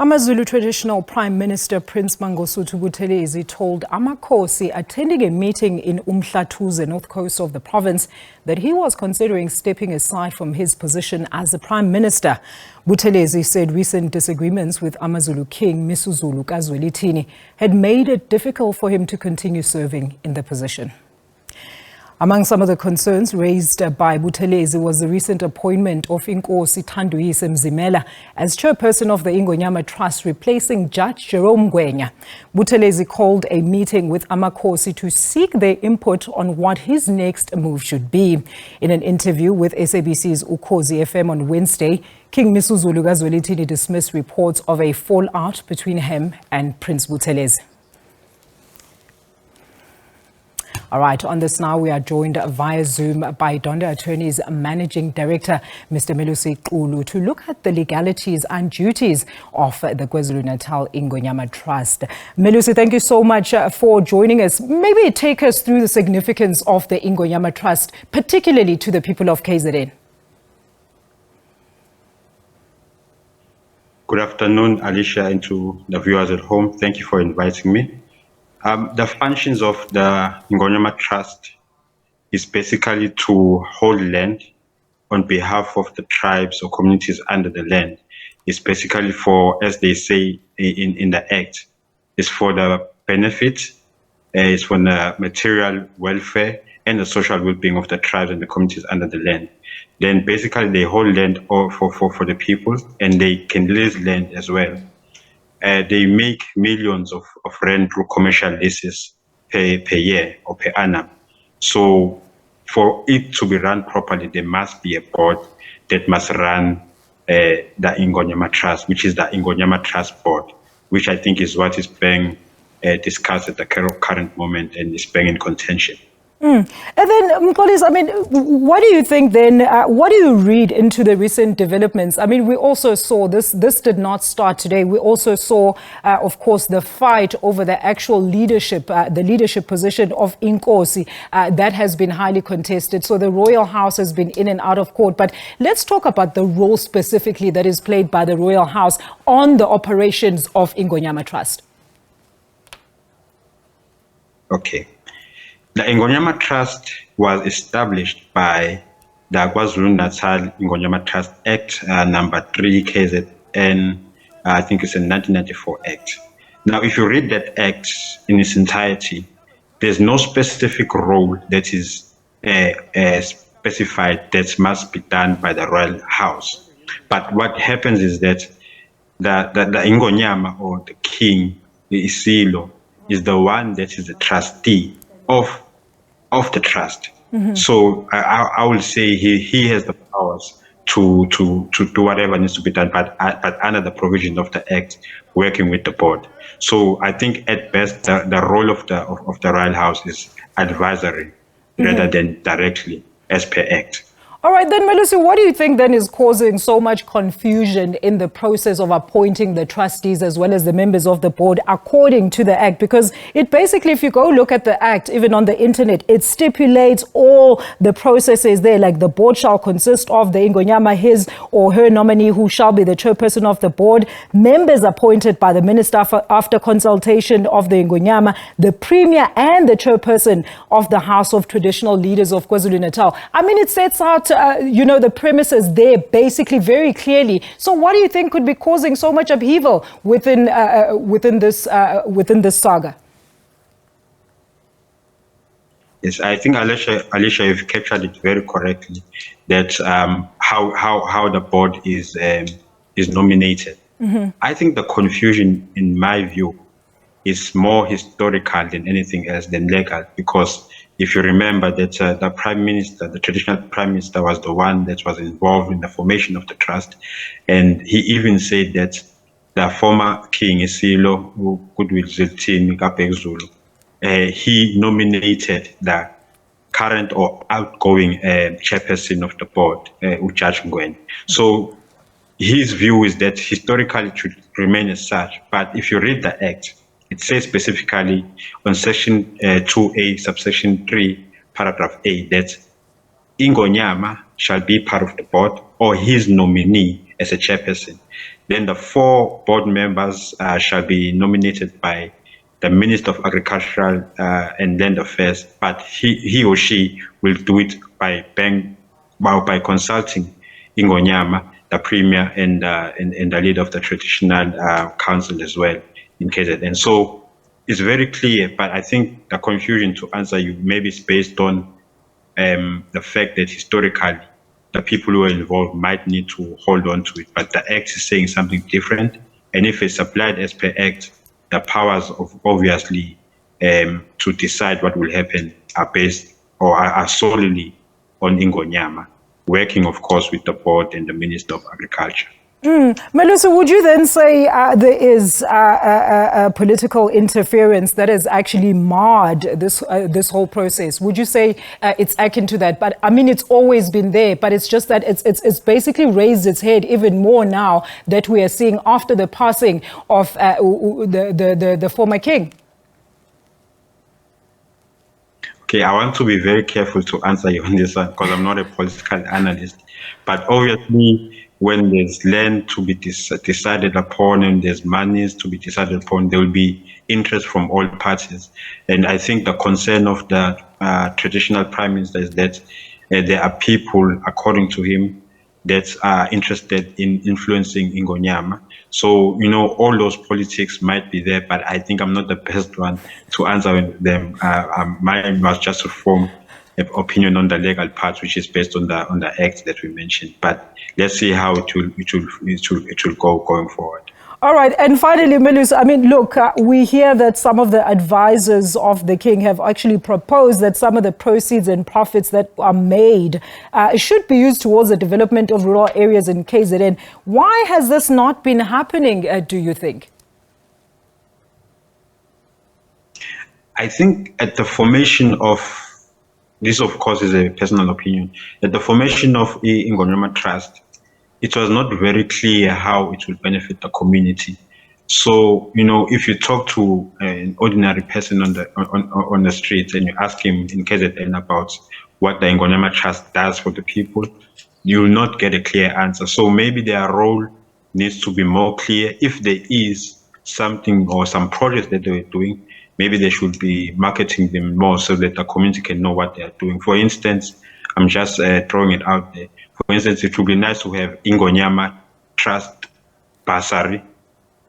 AmaZulu Traditional Prime Minister Prince Mangosuthu Buthelezi told Amakhosi attending a meeting in uMhlathuze, north coast of the province, that he was considering stepping aside from his position as the Prime Minister. Buthelezi said recent disagreements with AmaZulu King Misuzulu Zwelithini had made it difficult for him to continue serving in the position. Among some of the concerns raised by Buthelezi was the recent appointment of Amakhosi Mzimela as chairperson of the Ingonyama Trust, replacing Judge Jerome Ngwenya. Buthelezi called a meeting with Amakhosi to seek their input on what his next move should be. In an interview with SABC's Ukhozi FM on Wednesday, King Misuzulu Zwelithini dismissed reports of a fallout between him and Prince Buthelezi. All right, on this now, we are joined via Zoom by Donda Attorneys Managing Director, Mr. Melusi Xulu, to look at the legalities and duties of the KwaZulu-Natal Ingonyama Trust. Melusi, thank you so much for joining us. Maybe take us through the significance of the Ingonyama Trust, particularly to the people of KZN. Good afternoon, Alicia, and to the viewers at home. Thank you for inviting me. The functions of the Ingonyama Trust is basically to hold land on behalf of the tribes or communities under the land. It's basically for, as they say in the Act, it's for the benefit, it's for the material welfare and the social well-being of the tribes and the communities under the land. Then basically they hold land for the people, and they can lease land as well. They make millions of rent through commercial leases per year or per annum. So for it to be run properly, there must be a board that must run the Ingonyama Trust, which is the Ingonyama Trust Board, which I think is what is being discussed at the current moment and is being in contention. And then, Mkhosi, I mean, what do you think then, what do you read into the recent developments? I mean, we also saw this did not start today. We also saw, of course, the fight over the actual leadership, the leadership position of Inkosi, that has been highly contested. So the Royal House has been in and out of court. But let's talk about the role specifically that is played by the Royal House on the operations of Ingonyama Trust. Okay. The Ingonyama Trust was established by the KwaZulu-Natal Ingonyama Trust Act number 3 KZN, I think it's a 1994 Act. Now, if you read that Act in its entirety, there's no specific role that is specified that must be done by the Royal House. But what happens is that the Ingonyama, or the King, the Isilo, is the one that is the trustee of the trust. So I will say he has the powers to do whatever needs to be done, but under the provision of the Act, working with the board. So I think at best the role of the Royal House is advisory rather than directly as per Act. All right, then, Melusi, what do you think then is causing so much confusion in the process of appointing the trustees as well as the members of the board according to the Act? Because it basically, if you go look at the Act, even on the internet, it stipulates all the processes there, like the board shall consist of the Ingonyama, his or her nominee, who shall be the chairperson of the board, members appointed by the minister after consultation of the Ingonyama, the premier and the chairperson of the House of Traditional Leaders of KwaZulu-Natal. I mean, it sets out the premises there basically very clearly. So what do you think could be causing so much upheaval within this saga? Yes, I think Alicia, you've captured it very correctly. That how the board is nominated. I think the confusion, in my view, is more historical than anything else than legal, because if you remember that the Prime Minister, the traditional Prime Minister, was the one that was involved in the formation of the trust. And he even said that the former King Isilo, Zwelithini, he nominated the current or outgoing chairperson of the board, Judge Ngwenya. So his view is that historically it should remain as such. But if you read the Act, it says specifically on section 2A, subsection 3, paragraph A, that Ingonyama shall be part of the board or his nominee as a chairperson. Then the 4 board members shall be nominated by the Minister of Agricultural and Land Affairs, but he or she will do it by consulting Ingonyama, the Premier, and the leader of the Traditional Council as well in KZN. So it's very clear, but I think the confusion, to answer you, maybe is based on the fact that historically the people who are involved might need to hold on to it, but the Act is saying something different. And if it's applied as per Act, the powers of obviously to decide what will happen are based or are solely on Ingonyama, working, of course, with the board and the Minister of Agriculture. Melusi, would you then say there is political interference that has actually marred this whole process? Would you say it's akin to that? But I mean, it's always been there, but it's just that it's basically raised its head even more now that we are seeing after the passing of the former king. Okay, I want to be very careful to answer you on this one because I'm not a political analyst. But obviously, when there's land to be decided upon and there's monies to be decided upon, there will be interest from all parties. And I think the concern of the traditional prime minister is that there are people, according to him, that are interested in influencing Ingonyama. So, you know, all those politics might be there, but I think I'm not the best one to answer them. Mine was just to form an opinion on the legal part, which is based on the act that we mentioned. But let's see how it will go going forward. All right. And finally, Melusi, I mean, look, we hear that some of the advisors of the king have actually proposed that some of the proceeds and profits that are made should be used towards the development of rural areas in KZN. Why has this not been happening, do you think? I think at the formation of, this of course is a personal opinion, at the formation of the Ingonyama Trust, it was not very clear how it will benefit the community. So, you know, if you talk to an ordinary person on the street and you ask him in KZN about what the Ingonyama Trust does for the people, you will not get a clear answer. So maybe their role needs to be more clear. If there is something or some projects that they were doing, maybe they should be marketing them more so that the community can know what they are doing. For instance, I'm just throwing it out there. For instance, it would be nice to have Ingonyama Trust bursary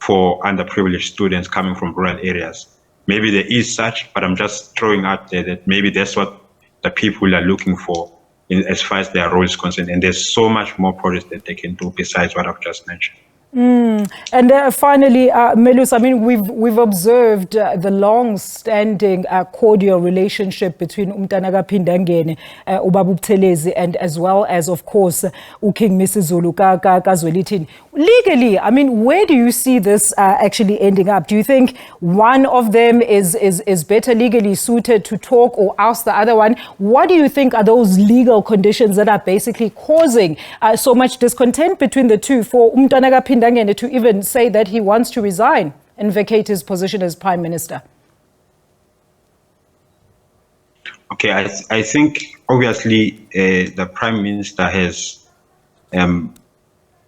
for underprivileged students coming from rural areas. Maybe there is such, but I'm just throwing out there that maybe that's what the people are looking for as far as their role is concerned. And there's so much more projects that they can do besides what I've just mentioned. And finally, Melusi, I mean, we've observed the long-standing cordial relationship between uMntanaga Phindangene, uBaba Buthelezi, and as well as, of course, uKing Misuzulu, Zwelithini. Legally, I mean, where do you see this actually ending up? Do you think one of them is better legally suited to talk or ask the other one? What do you think are those legal conditions that are basically causing so much discontent between the two for uMntanaga Phindangene to even say that he wants to resign and vacate his position as Prime Minister? Okay, I think obviously the Prime Minister has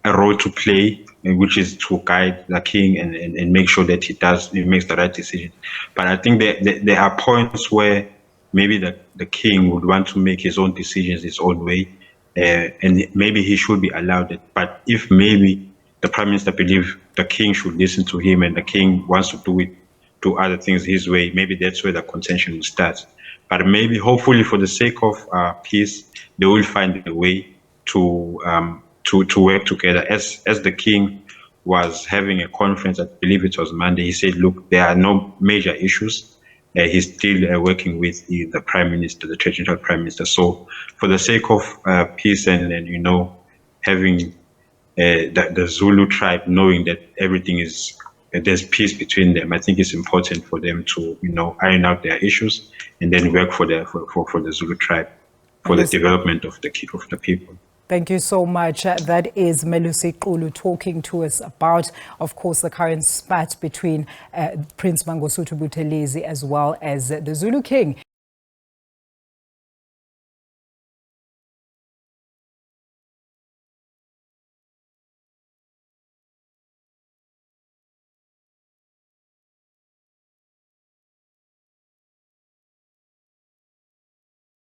a role to play, which is to guide the king and make sure that he makes the right decision. But I think there are points where maybe the king would want to make his own decisions his own way, and maybe he should be allowed it. But if maybe the Prime Minister believes the king should listen to him and the king wants to do other things his way, maybe that's where the contention will start. But maybe, hopefully, for the sake of peace, they will find a way to work together. As the king was having a conference, I believe it was Monday, he said, look, there are no major issues. He's still working with the Prime Minister, the Traditional Prime Minister. So for the sake of peace and you know, having the Zulu tribe knowing that everything is, there's peace between them, I think it's important for them to, you know, iron out their issues and then work for the Zulu tribe, for the development of the people. Thank you so much. That is Melusi Xulu talking to us about, of course, the current spat between Prince Mangosuthu Buthelezi as well as the Zulu King.